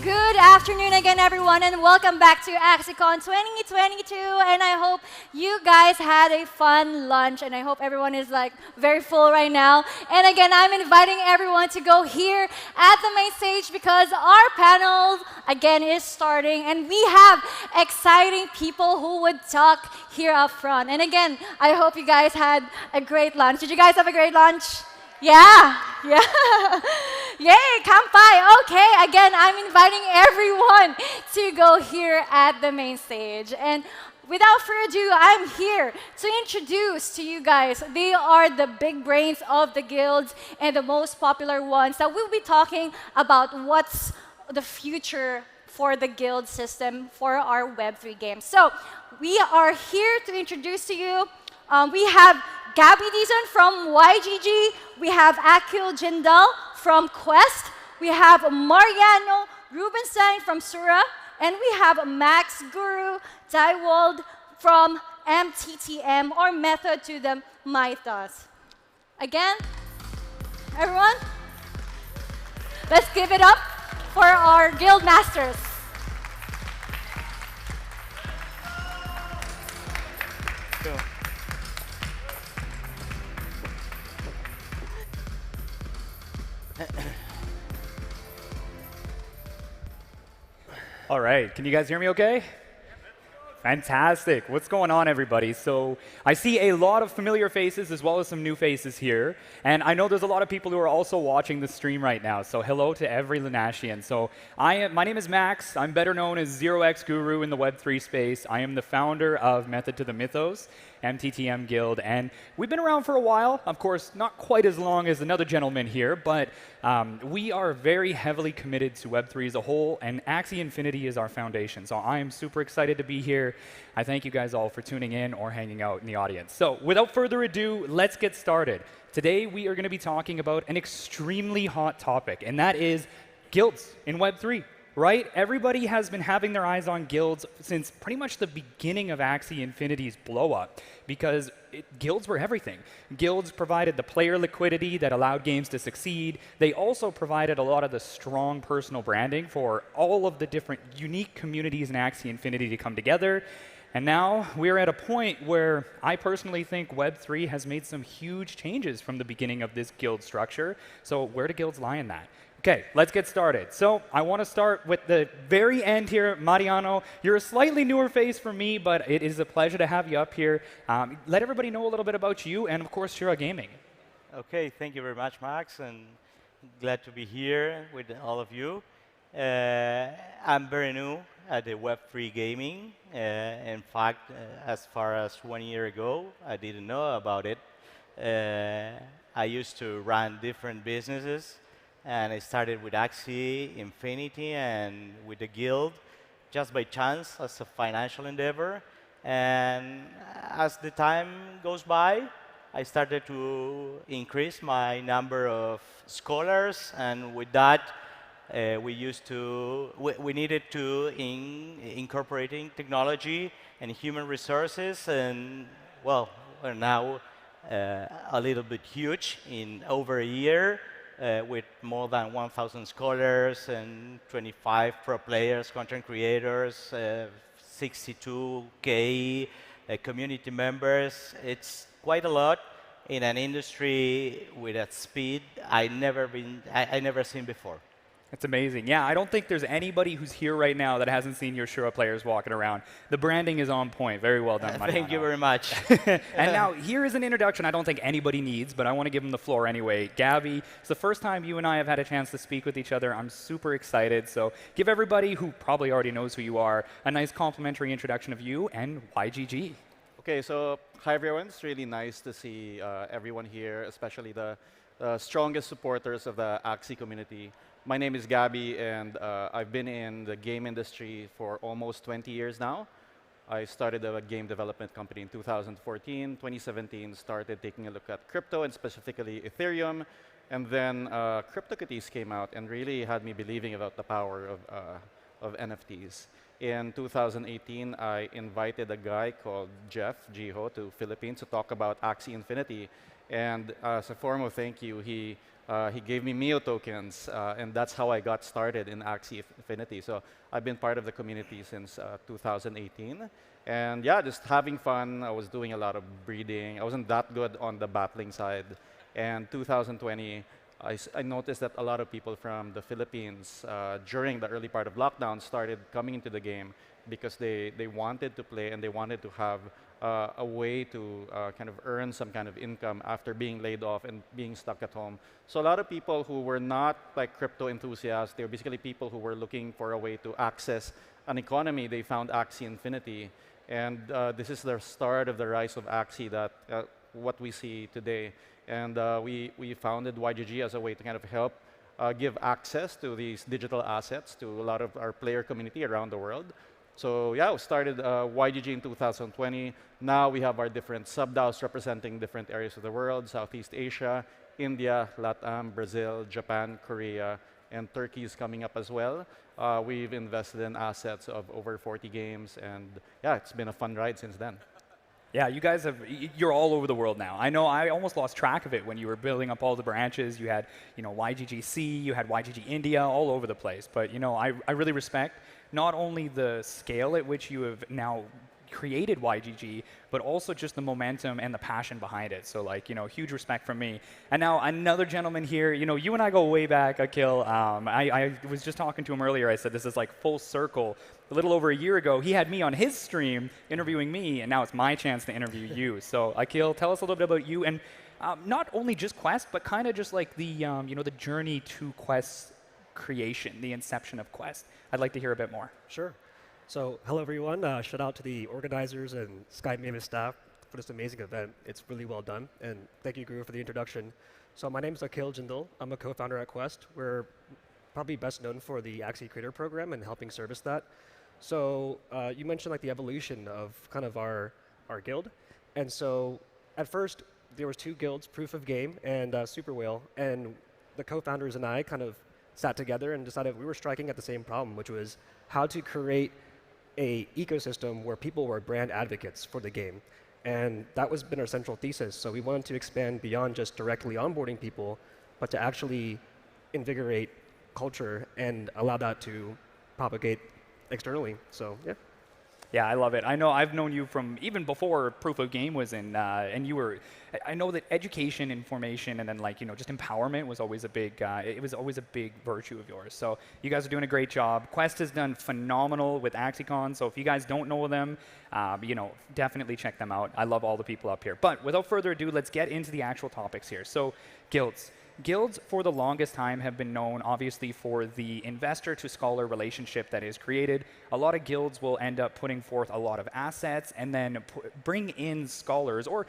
good afternoon again, everyone, and welcome back to AXIECON 2022. And I hope you guys had a fun lunch, and I hope everyone is like very full right now. And again, I'm inviting everyone to go here at the main stage because our panel again is starting, and we have exciting people who would talk here up front. And again, I hope you guys had a great lunch. Did you guys have a great lunch? Yeah. Yay, kampai. Okay, again, I'm inviting everyone to go here at the main stage. And without further ado, I'm here to introduce to you guys. They are the big brains of the guilds and the most popular ones that we'll be talking about what's the future for the guild system for our Web3 games. So we are here to introduce to you, we have Gabby Dizon from YGG, we have Akil Jindal from Quest, we have Mariano Rubinstein from Sura, and we have Max Guru Daiwald from MTTM, or Method to the Mythos. Again, everyone, let's give it up for our guild masters. All right, can you guys hear me okay? Fantastic. What's going on, everybody? So I see a lot of familiar faces as well as some new faces here. And I know there's a lot of people who are also watching the stream right now. So hello to every Lunatian. So my name is Max. I'm better known as 0x Guru in the Web3 space. I am the founder of Method to the Mythos, MTTM Guild. And we've been around for a while. Of course, not quite as long as another gentleman here, but we are very heavily committed to Web3 as a whole, and Axie Infinity is our foundation. So I am super excited to be here. I thank you guys all for tuning in or hanging out in the audience. So without further ado, let's get started. Today, we are going to be talking about an extremely hot topic, and that is guilds in Web3. Right? Everybody has been having their eyes on guilds since pretty much the beginning of Axie Infinity's blow-up, because guilds were everything. Guilds provided the player liquidity that allowed games to succeed. They also provided a lot of the strong personal branding for all of the different unique communities in Axie Infinity to come together. And now we're at a point where I personally think Web3 has made some huge changes from the beginning of this guild structure. So where do guilds lie in that? Okay, let's get started. So I want to start with the very end here. Mariano, you're a slightly newer face for me, but it is a pleasure to have you up here. Let everybody know a little bit about you and, of course, Shura Gaming. Okay, thank you very much, Max, and glad to be here with all of you. I'm very new at the Web3 gaming. In fact, as far as 1 year ago, I didn't know about it. I used to run different businesses. And I started with Axie Infinity and with the guild just by chance as a financial endeavor. And as the time goes by, I started to increase my number of scholars. And with that, we needed to incorporating technology and human resources. And well, we're now a little bit huge in over a year. With more than 1,000 scholars and 25 pro players, content creators, 62K community members. It's quite a lot in an industry with a speed I never seen before. It's amazing. Yeah, I don't think there's anybody who's here right now that hasn't seen your Shura players walking around. The branding is on point. Very well done, Mariano. Thank you very much. And now, here is an introduction I don't think anybody needs, but I want to give them the floor anyway. Gabby, it's the first time you and I have had a chance to speak with each other. I'm super excited. So give everybody who probably already knows who you are a nice complimentary introduction of you and YGG. Okay, so hi everyone. It's really nice to see everyone here, especially the strongest supporters of the Axie community. My name is Gabby, and I've been in the game industry for almost 20 years now. I started a game development company in 2014. 2017, started taking a look at crypto, and specifically Ethereum. And then CryptoKitties came out and really had me believing about the power of NFTs. In 2018, I invited a guy called Jeff Jiho to Philippines to talk about Axie Infinity. And as a form of thank you, he gave me Mio tokens, and that's how I got started in Axie Infinity. So I've been part of the community since 2018. And yeah, just having fun. I was doing a lot of breeding. I wasn't that good on the battling side. And 2020, I noticed that a lot of people from the Philippines during the early part of lockdown started coming into the game because they wanted to play and they wanted to have a way to kind of earn some kind of income after being laid off and being stuck at home. So a lot of people who were not like crypto enthusiasts, they were basically people who were looking for a way to access an economy. They found Axie Infinity. And this is the start of the rise of Axie, that what we see today. And we founded YGG as a way to kind of help give access to these digital assets to a lot of our player community around the world. So yeah, we started YGG in 2020. Now we have our different sub-DAOs representing different areas of the world: Southeast Asia, India, LATAM, Brazil, Japan, Korea, and Turkey is coming up as well. We've invested in assets of over 40 games, and yeah, it's been a fun ride since then. Yeah, you guys you're all over the world now. I know I almost lost track of it when you were building up all the branches. You had, YGGC, you had YGG India, all over the place. But, I really respect not only the scale at which you have now created YGG, but also just the momentum and the passion behind it. So, huge respect from me. And now another gentleman here, you and I go way back, Akil. I was just talking to him earlier. I said this is like full circle. A little over a year ago, he had me on his stream interviewing me, and now it's my chance to interview you. So, Akil, tell us a little bit about you, and not only just Quest, but kind of just like the, the journey to Quest creation, the inception of Quest. I'd like to hear a bit more. Sure. So, hello everyone. Shout out to the organizers and Sky Mavis staff for this amazing event. It's really well done, and thank you, Guru, for the introduction. So, my name is Akil Jindal. I'm a co-founder at Quest. We're probably best known for the Axie Creator Program and helping service that. So, you mentioned like the evolution of kind of our guild, and so at first there was two guilds, Proof of Game and Super Whale, and the co-founders and I kind of sat together and decided we were striking at the same problem, which was how to create a ecosystem where people were brand advocates for the game. And that was been our central thesis. So we wanted to expand beyond just directly onboarding people, but to actually invigorate culture and allow that to propagate externally. So yeah. Yeah, I love it. I know I've known you from even before Proof of Game was in, and you were. I know that education, information, and then just empowerment was always a big. It was always a big virtue of yours. So you guys are doing a great job. Quest has done phenomenal with AXIECON. So if you guys don't know them, definitely check them out. I love all the people up here. But without further ado, let's get into the actual topics here. So guilds. Guilds, for the longest time, have been known, obviously, for the investor-to-scholar relationship that is created. A lot of guilds will end up putting forth a lot of assets and then bring in scholars, or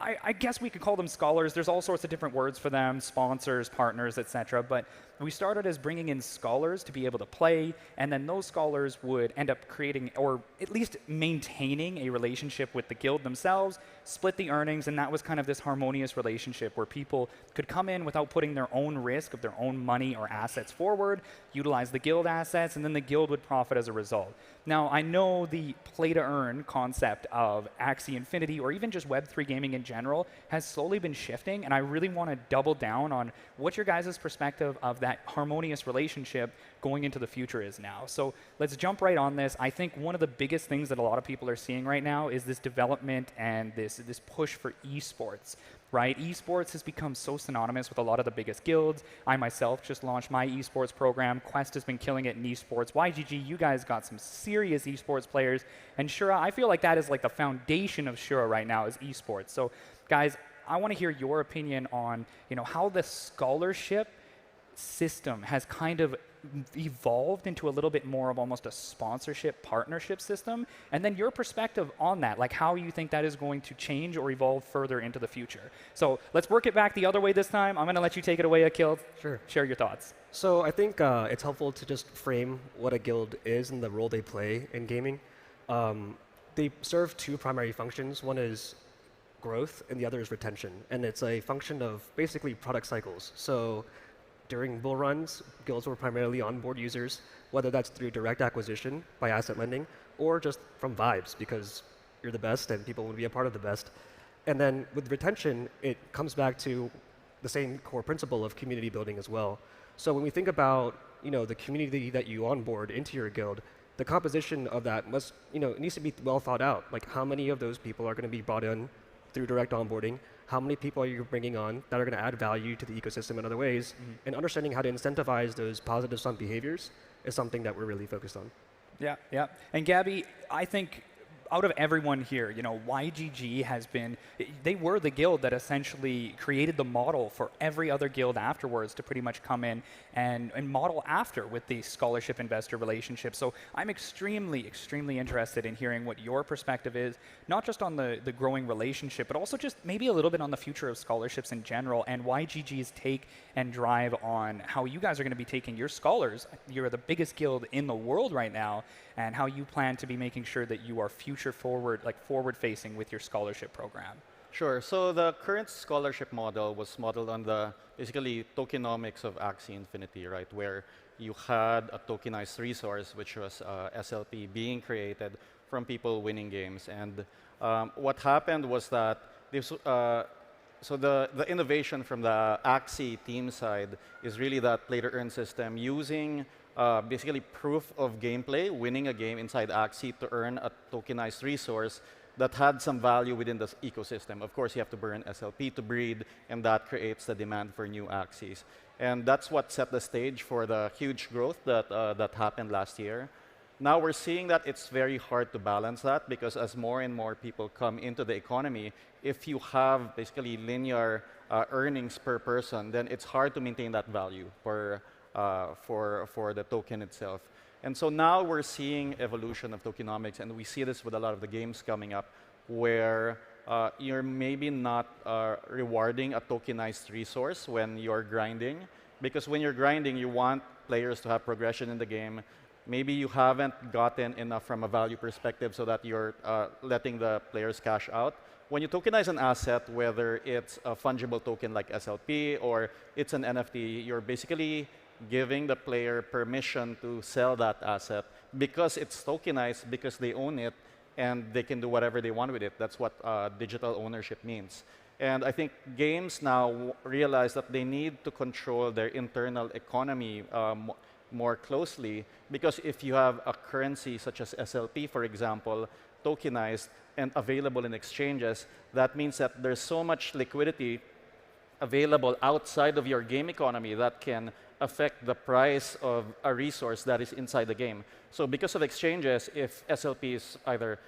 I guess we could call them scholars. There's all sorts of different words for them, sponsors, partners, etc. But we started as bringing in scholars to be able to play, and then those scholars would end up creating, or at least maintaining, a relationship with the guild themselves, split the earnings, and that was kind of this harmonious relationship where people could come in without putting their own risk of their own money or assets forward, utilize the guild assets, and then the guild would profit as a result. Now, I know the play-to-earn concept of Axie Infinity, or even just Web3 gaming in general, has slowly been shifting, and I really want to double down on what your guys' perspective of that harmonious relationship going into the future is now. So let's jump right on this. I think one of the biggest things that a lot of people are seeing right now is this development and this push for esports. Right? Esports has become so synonymous with a lot of the biggest guilds. I myself just launched my esports program. Quest has been killing it in esports. YGG, you guys got some serious esports players. And Shura, I feel like that is like the foundation of Shura right now is esports. So guys, I want to hear your opinion on how the scholarship system has kind of evolved into a little bit more of almost a sponsorship partnership system, and then your perspective on that, like how you think that is going to change or evolve further into the future. So let's work it back the other way this time. I'm going to let you take it away, Akil. Sure. Share your thoughts. So I think it's helpful to just frame what a guild is and the role they play in gaming. They serve two primary functions. One is growth and the other is retention, and it's a function of basically product cycles. So during bull runs, guilds will primarily onboard users, whether that's through direct acquisition by asset lending or just from vibes because you're the best and people want to be a part of the best. And then with retention, it comes back to the same core principle of community building as well. So when we think about the community that you onboard into your guild, the composition of that must, it needs to be well thought out. Like how many of those people are going to be brought in through direct onboarding? How many people are you bringing on that are going to add value to the ecosystem in other ways? And understanding how to incentivize those positive sum behaviors is something that we're really focused on. Yeah, yeah. And Gabby, I think out of everyone here, YGG has been, they were the guild that essentially created the model for every other guild afterwards to pretty much come in and model after with the scholarship investor relationship. So I'm extremely, extremely interested in hearing what your perspective is, not just on the growing relationship, but also just maybe a little bit on the future of scholarships in general and YGG's take and drive on how you guys are going to be taking your scholars. You're the biggest guild in the world right now, and how you plan to be making sure that you are future forward, like forward facing with your scholarship program. Sure. So the current scholarship model was modeled on the basically tokenomics of Axie Infinity, right? Where you had a tokenized resource, which was SLP being created from people winning games. And what happened was that this, so the innovation from the Axie team side is really that play-to-earn system using basically proof of gameplay, winning a game inside Axie to earn a tokenized resource that had some value within the ecosystem. Of course, you have to burn SLP to breed, and that creates the demand for new Axies. And that's what set the stage for the huge growth that happened last year. Now we're seeing that it's very hard to balance that, because as more and more people come into the economy, if you have basically linear earnings per person, then it's hard to maintain that value for the token itself. And so now we're seeing evolution of tokenomics, and we see this with a lot of the games coming up, where you're maybe not rewarding a tokenized resource when you're grinding, because when you're grinding, you want players to have progression in the game. Maybe you haven't gotten enough from a value perspective so that you're letting the players cash out. When you tokenize an asset, whether it's a fungible token like SLP or it's an NFT, you're basically giving the player permission to sell that asset because it's tokenized, because they own it, and they can do whatever they want with it. That's what digital ownership means. And I think games now realize that they need to control their internal economy more closely, because if you have a currency such as SLP, for example, tokenized and available in exchanges, that means that there's so much liquidity available outside of your game economy that can affect the price of a resource that is inside the game. So because of exchanges, if SLP is either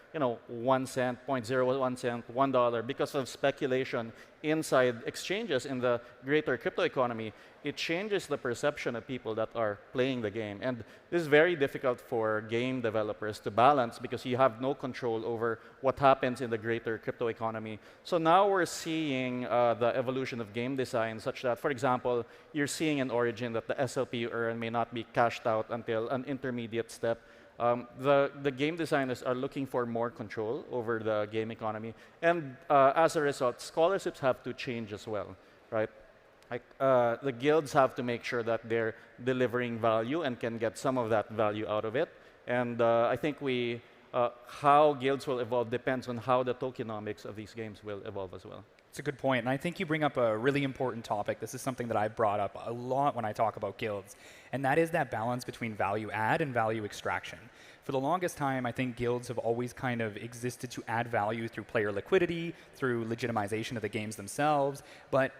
1 cent, 0.01 cent, $1, because of speculation inside exchanges in the greater crypto economy, it changes the perception of people that are playing the game. And this is very difficult for game developers to balance, because you have no control over what happens in the greater crypto economy. So now we're seeing the evolution of game design such that, for example, you're seeing an origin that the SLP you earn may not be cashed out until an intermediate step. The game designers are looking for more control over the game economy. And as a result, scholarships have to change as well, right? The guilds have to make sure that they're delivering value and can get some of that value out of it. And I think how guilds will evolve depends on how the tokenomics of these games will evolve as well. It's a good point, and I think you bring up a really important topic. This is something that I've brought up a lot when I talk about guilds, and that is that balance between value add and value extraction. For the longest time, I think guilds have always kind of existed to add value through player liquidity, through legitimization of the games themselves. But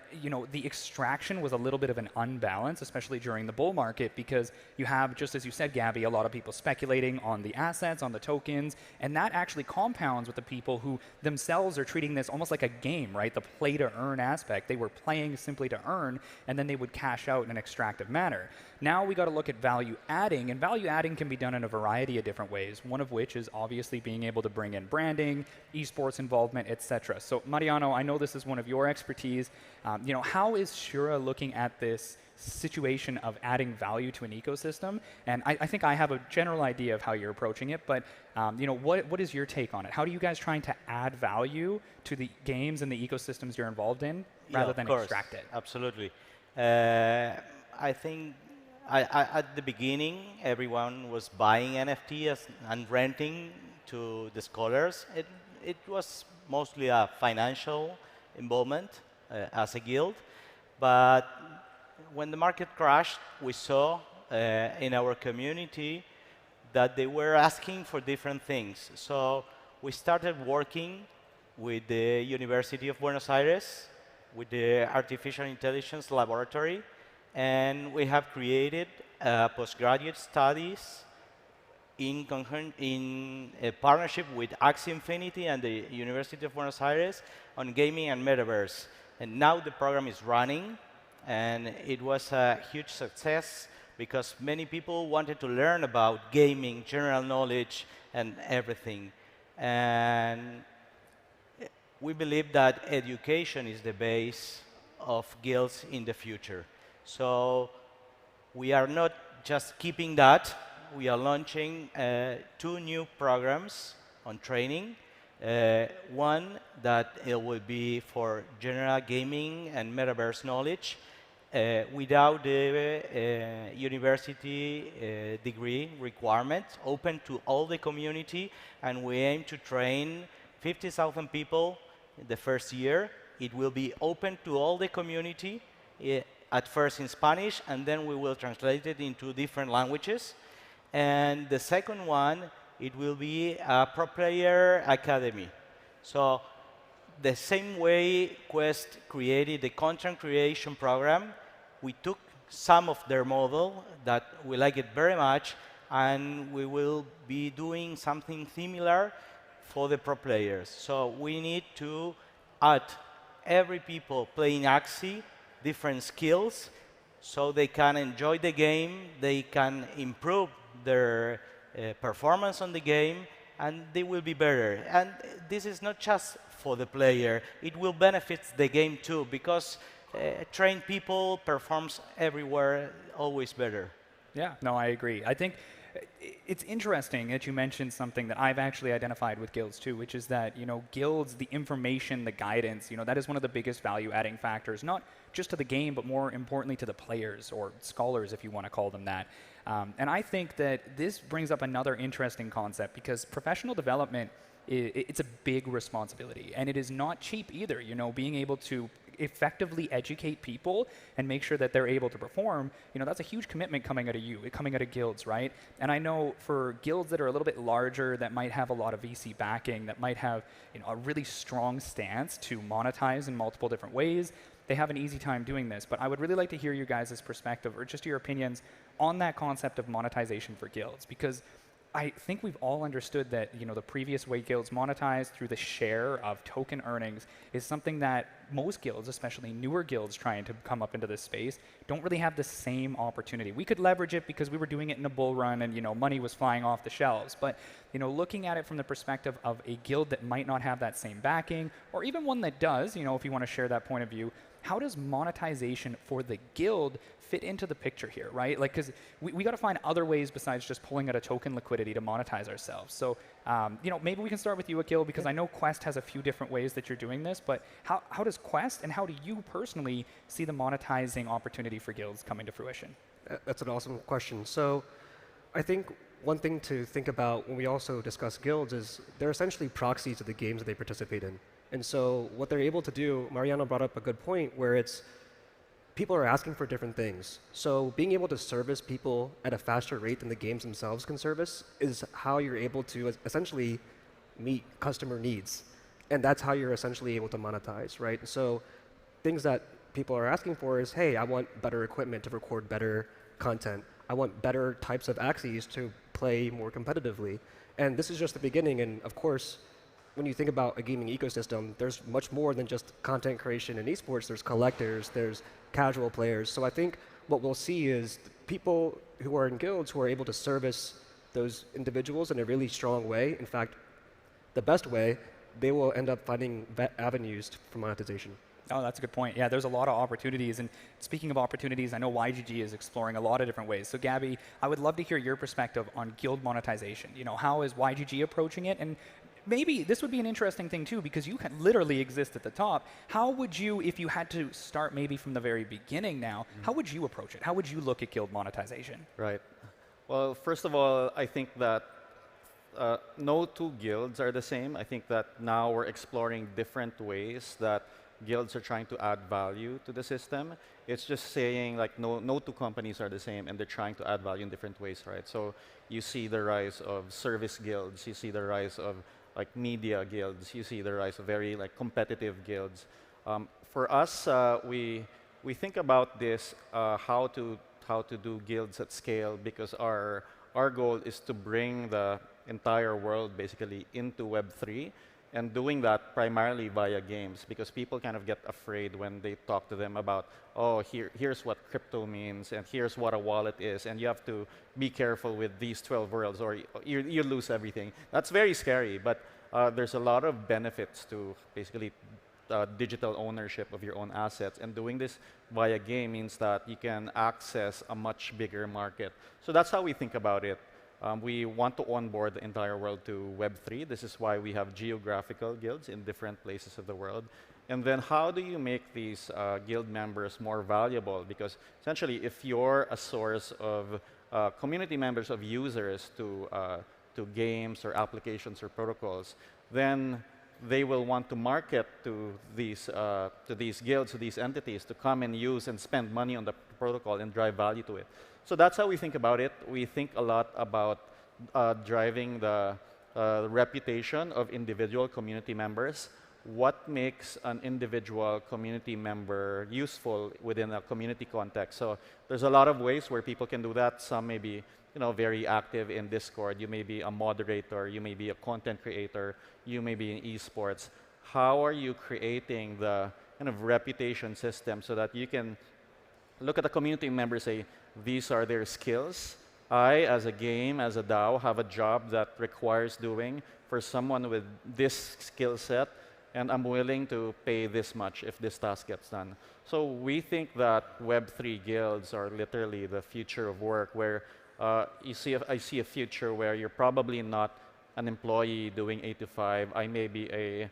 the extraction was a little bit of an unbalance, especially during the bull market, because you have, just as you said, Gabby, a lot of people speculating on the assets, on the tokens, and that actually compounds with the people who themselves are treating this almost like a game, right? The play-to-earn aspect. They were playing simply to earn, and then they would cash out in an extractive manner. Now we got to look at value adding, and value adding can be done in a variety of different ways, one of which is obviously being able to bring in branding, esports involvement, etc. So Mariano, I know this is one of your expertise. How is Shura looking at this situation of adding value to an ecosystem? And I think I have a general idea of how you're approaching it, but what is your take on it? How are you guys trying to add value to the games and the ecosystems you're involved in rather than extract it? Absolutely. I think at the beginning, everyone was buying NFTs and renting to the scholars. It was mostly a financial involvement as a guild. But when the market crashed, we saw in our community that they were asking for different things. So we started working with the University of Buenos Aires, with the Artificial Intelligence Laboratory, and we have created postgraduate studies in a partnership with Axie Infinity and the University of Buenos Aires on gaming and metaverse. And now the program is running, and it was a huge success because many people wanted to learn about gaming, general knowledge, and everything. And we believe that education is the base of guilds in the future. So we are not just keeping that. We are launching 2 new programs on training. One that it will be for general gaming and metaverse knowledge without the university degree requirement, open to all the community, and we aim to train 50,000 people the first year. It will be open to all the community, at first in Spanish, and then we will translate it into different languages. And the second one, it will be a pro player academy. So the same way Quest created the content creation program, we took some of their model that we like it very much, and we will be doing something similar for the pro players. So we need to add every people playing Axie different skills so they can enjoy the game, they can improve their performance on the game, and they will be better. And this is not just for the player, it will benefit the game too, because trained people performs everywhere always better. Yeah, no, I agree. I think it's interesting that you mentioned something that I've actually identified with guilds too, which is that, guilds, the information, the guidance, that is one of the biggest value-adding factors, not just to the game, but more importantly to the players, or scholars, if you want to call them that. And I think that this brings up another interesting concept, because professional development, it's a big responsibility, and it is not cheap either. Being able to effectively educate people and make sure that they're able to perform, that's a huge commitment coming out of guilds, right? And I know for guilds that are a little bit larger, that might have a lot of VC backing, that might have a really strong stance to monetize in multiple different ways, they have an easy time doing this. But I would really like to hear you guys' perspective, or just your opinions on that concept of monetization for guilds, because I think we've all understood that the previous way guilds monetize through the share of token earnings is something that most guilds, especially newer guilds trying to come up into this space, don't really have the same opportunity. We could leverage it because we were doing it in a bull run and money was flying off the shelves. But looking at it from the perspective of a guild that might not have that same backing, or even one that does, if you want to share that point of view, how does monetization for the guild fit into the picture here, right? Like, because we got to find other ways besides just pulling out a token liquidity to monetize ourselves. So, maybe we can start with you, Akil, because I know Quest has a few different ways that you're doing this, but how does Quest and how do you personally see the monetizing opportunity for guilds coming to fruition? That's an awesome question. So I think one thing to think about when we also discuss guilds is they're essentially proxies of the games that they participate in. And so what they're able to do, Mariano brought up a good point, where it's people are asking for different things. So being able to service people at a faster rate than the games themselves can service is how you're able to essentially meet customer needs. And that's how you're essentially able to monetize, right? So things that people are asking for is, hey, I want better equipment to record better content. I want better types of Axies to play more competitively. And this is just the beginning. And of course, when you think about a gaming ecosystem, there's much more than just content creation and esports. There's collectors, there's casual players. So I think what we'll see is people who are in guilds who are able to service those individuals in a really strong way, in fact, the best way, they will end up finding avenues for monetization. Oh, that's a good point. Yeah, there's a lot of opportunities. And speaking of opportunities, I know YGG is exploring a lot of different ways. So Gabby, I would love to hear your perspective on guild monetization. How is YGG approaching it? And maybe this would be an interesting thing too, because you can literally exist at the top. How would you, if you had to start maybe from the very beginning now, how would you approach it? How would you look at guild monetization? Right. Well, first of all, I think that no two guilds are the same. I think that now we're exploring different ways that guilds are trying to add value to the system. It's just saying like no two companies are the same, and they're trying to add value in different ways, right? So you see the rise of service guilds, you see the rise of like media guilds, you see the rise of very like competitive guilds. For us, we think about this how to do guilds at scale, because our goal is to bring the entire world basically into Web3, and doing that primarily via games, because people kind of get afraid when they talk to them about, oh, here's what crypto means, and here's what a wallet is, and you have to be careful with these 12 worlds, or you lose everything. That's very scary, but there's a lot of benefits to basically digital ownership of your own assets, and doing this via game means that you can access a much bigger market. So that's how we think about it. We want to onboard the entire world to Web3. This is why we have geographical guilds in different places of the world. And then how do you make these guild members more valuable? Because essentially, if you're a source of community members, of users to games or applications or protocols, then they will want to market to these guilds, to these entities, to come and use and spend money on the protocol and drive value to it. So that's how we think about it. We think a lot about driving the reputation of individual community members. What makes an individual community member useful within a community context? So there's a lot of ways where people can do that. Some may be very active in Discord. You may be a moderator. You may be a content creator. You may be in esports. How are you creating the kind of reputation system so that you can look at a community member and say, these are their skills. I, as a game, as a DAO, have a job that requires doing for someone with this skill set, and I'm willing to pay this much if this task gets done. So we think that Web3 guilds are literally the future of work, where I see a future where you're probably not an employee doing 8 to 5. I may be a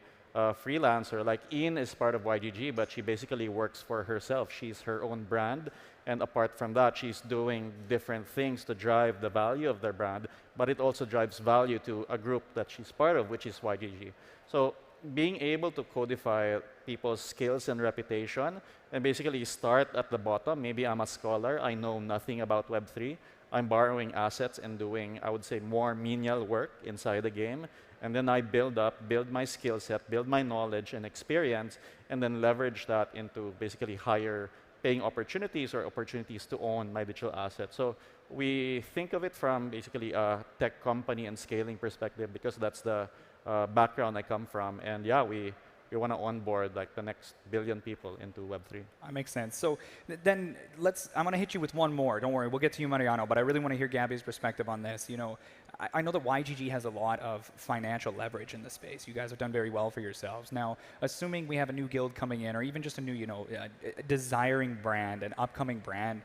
freelancer. Like Ian is part of YGG, but she basically works for herself. She's her own brand. And apart from that, she's doing different things to drive the value of their brand, but it also drives value to a group that she's part of, which is YGG. So being able to codify people's skills and reputation, and basically start at the bottom. Maybe I'm a scholar, I know nothing about Web3. I'm borrowing assets and doing, I would say, more menial work inside the game. And then I build my skill set, build my knowledge and experience, and then leverage that into basically higher paying opportunities or opportunities to own my digital assets. So we think of it from basically a tech company and scaling perspective, because that's the background I come from. And yeah, we want to onboard like the next billion people into Web3. That makes sense. So then I'm going to hit you with one more. Don't worry, we'll get to you, Mariano, but I really want to hear Gabby's perspective on this. I know that YGG has a lot of financial leverage in the space. You guys have done very well for yourselves. Now, assuming we have a new guild coming in, or even just a new, desiring brand, an upcoming brand,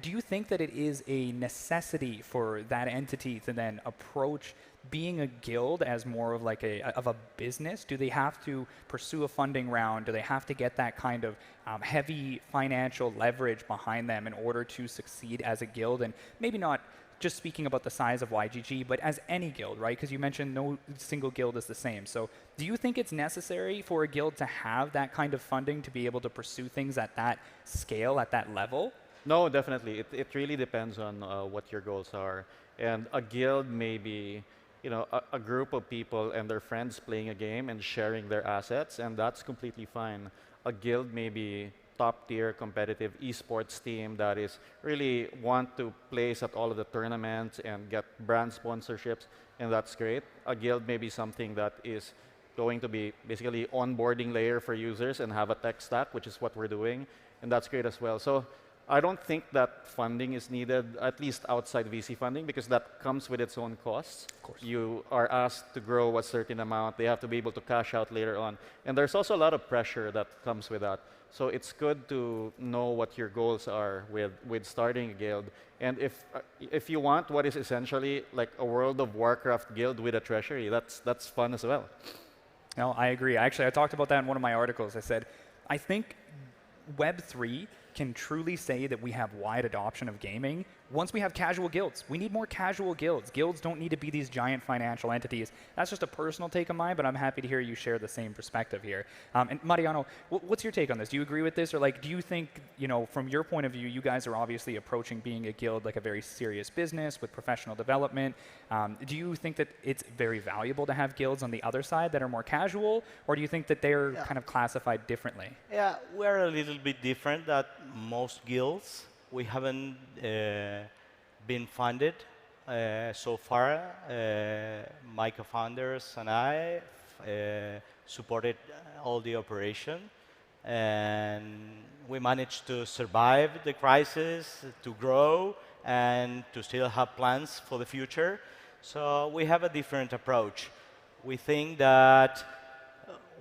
do you think that it is a necessity for that entity to then approach being a guild as more of like a business? Do they have to pursue a funding round? Do they have to get that kind of heavy financial leverage behind them in order to succeed as a guild? And maybe not just speaking about the size of YGG, but as any guild, right? Because you mentioned no single guild is the same. So do you think it's necessary for a guild to have that kind of funding to be able to pursue things at that scale, at that level? No, definitely. It really depends on what your goals are. And a guild may be a group of people and their friends playing a game and sharing their assets, and that's completely fine. A guild may be top-tier competitive esports team that is really want to place at all of the tournaments and get brand sponsorships, and that's great. A guild may be something that is going to be basically onboarding layer for users and have a tech stack, which is what we're doing, and that's great as well. So I don't think that funding is needed, at least outside VC funding, because that comes with its own costs. Of course. You are asked to grow a certain amount. They have to be able to cash out later on. And there's also a lot of pressure that comes with that. So it's good to know what your goals are with starting a guild. And if you want what is essentially like a World of Warcraft guild with a treasury, that's fun as well. No, I agree. Actually, I talked about that in one of my articles. I said, I think Web3 can truly say that we have wide adoption of gaming once we have casual guilds. We need more casual guilds. Guilds don't need to be these giant financial entities. That's just a personal take of mine, but I'm happy to hear you share the same perspective here. And Mariano, what's your take on this? Do you agree with this? Or like, do you think, from your point of view, you guys are obviously approaching being a guild like a very serious business with professional development. Do you think that it's very valuable to have guilds on the other side that are more casual? Or do you think that they're kind of classified differently? Yeah, we're a little bit different than most guilds. We haven't been funded so far. My co-founders and I supported all the operation, and we managed to survive the crisis, to grow, and to still have plans for the future. So we have a different approach. We think that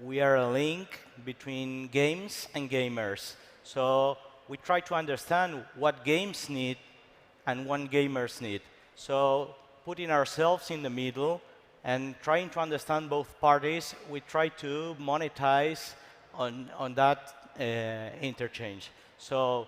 we are a link between games and gamers. So we try to understand what games need and what gamers need. So putting ourselves in the middle and trying to understand both parties, we try to monetize on that interchange. So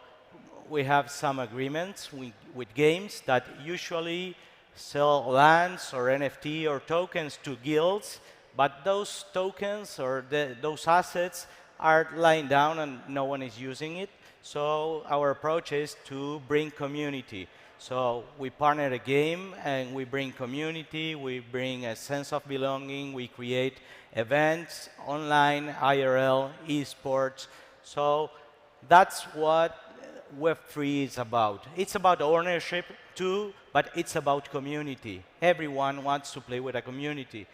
we have some agreements with games that usually sell lands or NFT or tokens to guilds, but those tokens or those assets are lying down and no one is using it. So our approach is to bring community. So we partner a game and we bring community, we bring a sense of belonging, we create events, online, IRL, esports. So that's what Web3 is about. It's about ownership too, but it's about community. Everyone wants to play with a community.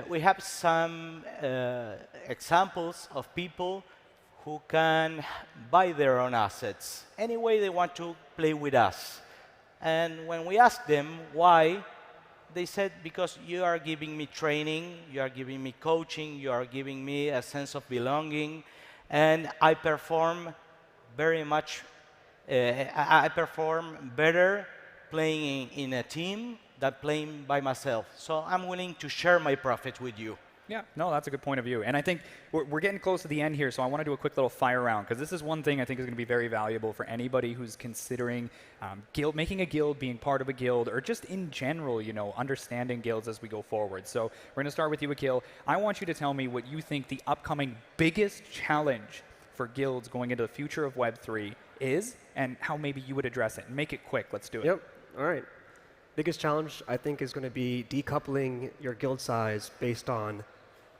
We have some examples of people who can buy their own assets any way they want to play with us. And when we asked them why, they said, because you are giving me training, you are giving me coaching, you are giving me a sense of belonging, and I perform very much, I perform better playing in a team than playing by myself. So I'm willing to share my profit with you. Yeah, no, that's a good point of view. And I think we're getting close to the end here, so I want to do a quick little fire round, because this is one thing I think is going to be very valuable for anybody who's considering making a guild, being part of a guild, or just in general, understanding guilds as we go forward. So we're going to start with you, Akil. I want you to tell me what you think the upcoming biggest challenge for guilds going into the future of Web3 is, and how maybe you would address it. Make it quick. Let's do it. Yep. All right. Biggest challenge, I think, is going to be decoupling your guild size based on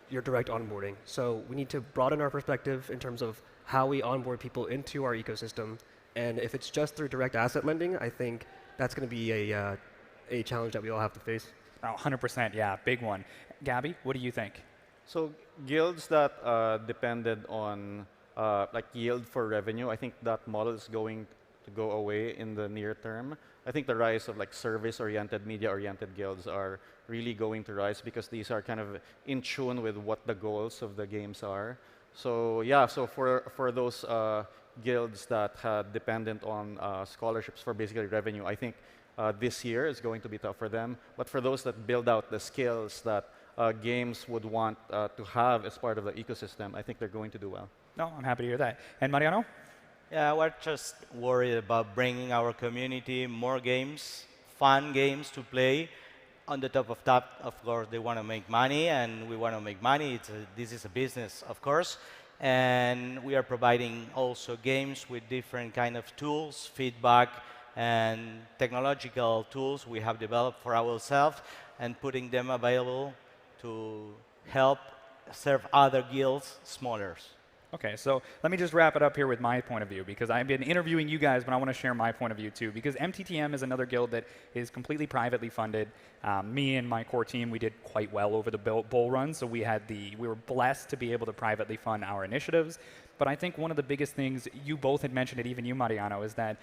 your direct onboarding. So we need to broaden our perspective in terms of how we onboard people into our ecosystem. And if it's just through direct asset lending, I think that's going to be a challenge that we all have to face. Oh, 100%, yeah, big one. Gabby, what do you think? So guilds that depended on like yield for revenue, I think that model is going to go away in the near term. I think the rise of like service-oriented, media-oriented guilds are really going to rise because these are kind of in tune with what the goals of the games are. So yeah, so for those guilds that had dependent on scholarships for basically revenue, I think this year is going to be tough for them. But for those that build out the skills that games would want to have as part of the ecosystem, I think they're going to do well. No, I'm happy to hear that. And Mariano? Yeah, we're just worried about bringing our community more games, fun games to play. On the top of that, of course, they want to make money, and we want to make money. This is a business, of course. And we are providing also games with different kind of tools, feedback, and technological tools we have developed for ourselves, and putting them available to help serve other guilds smaller. Okay, so let me just wrap it up here with my point of view, because I've been interviewing you guys, but I want to share my point of view too, because MTTM is another guild that is completely privately funded. Me and my core team, we did quite well over the bull run, so we were blessed to be able to privately fund our initiatives. But I think one of the biggest things, you both had mentioned it, even you, Mariano, is that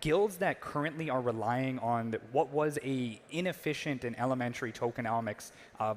guilds that currently are relying on what was a inefficient and elementary tokenomics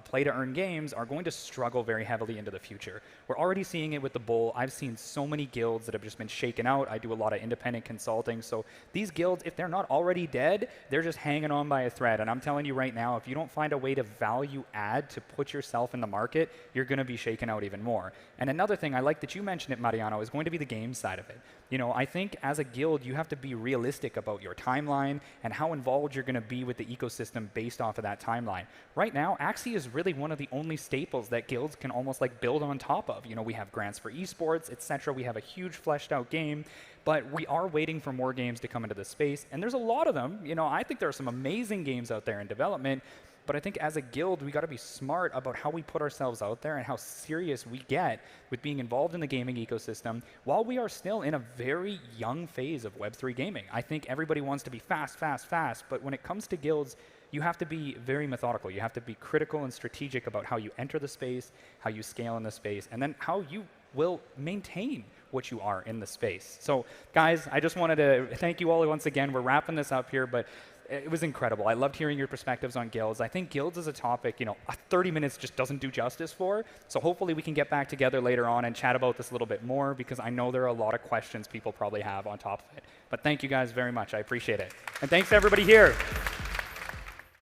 play-to-earn games are going to struggle very heavily into the future. We're already seeing it with the bull. I've seen so many guilds that have just been shaken out. I do a lot of independent consulting. So these guilds, if they're not already dead, they're just hanging on by a thread. And I'm telling you right now, if you don't find a way to value add to put yourself in the market, you're going to be shaken out even more. And another thing, I like that you mentioned it, Mariano, is going to be the game side of it. You know, I think as a guild, you have to be realistic about your timeline and how involved you're going to be with the ecosystem based off of that timeline. Right now, Axie is really one of the only staples that guilds can almost like build on top of. You know, we have grants for esports, etc. We have a huge fleshed out game, but we are waiting for more games to come into the space, and there's a lot of them. You know, I think there are some amazing games out there in development, but I think as a guild, we got to be smart about how we put ourselves out there and how serious we get with being involved in the gaming ecosystem while we are still in a very young phase of Web3 gaming. I think everybody wants to be fast, fast, fast, but when it comes to guilds, you have to be very methodical. You have to be critical and strategic about how you enter the space, how you scale in the space, and then how you will maintain what you are in the space. So guys, I just wanted to thank you all once again. We're wrapping this up here, but it was incredible. I loved hearing your perspectives on guilds. I think guilds is a topic, you know, 30 minutes just doesn't do justice for. So hopefully we can get back together later on and chat about this a little bit more, because I know there are a lot of questions people probably have on top of it. But thank you guys very much. I appreciate it. And thanks to everybody here.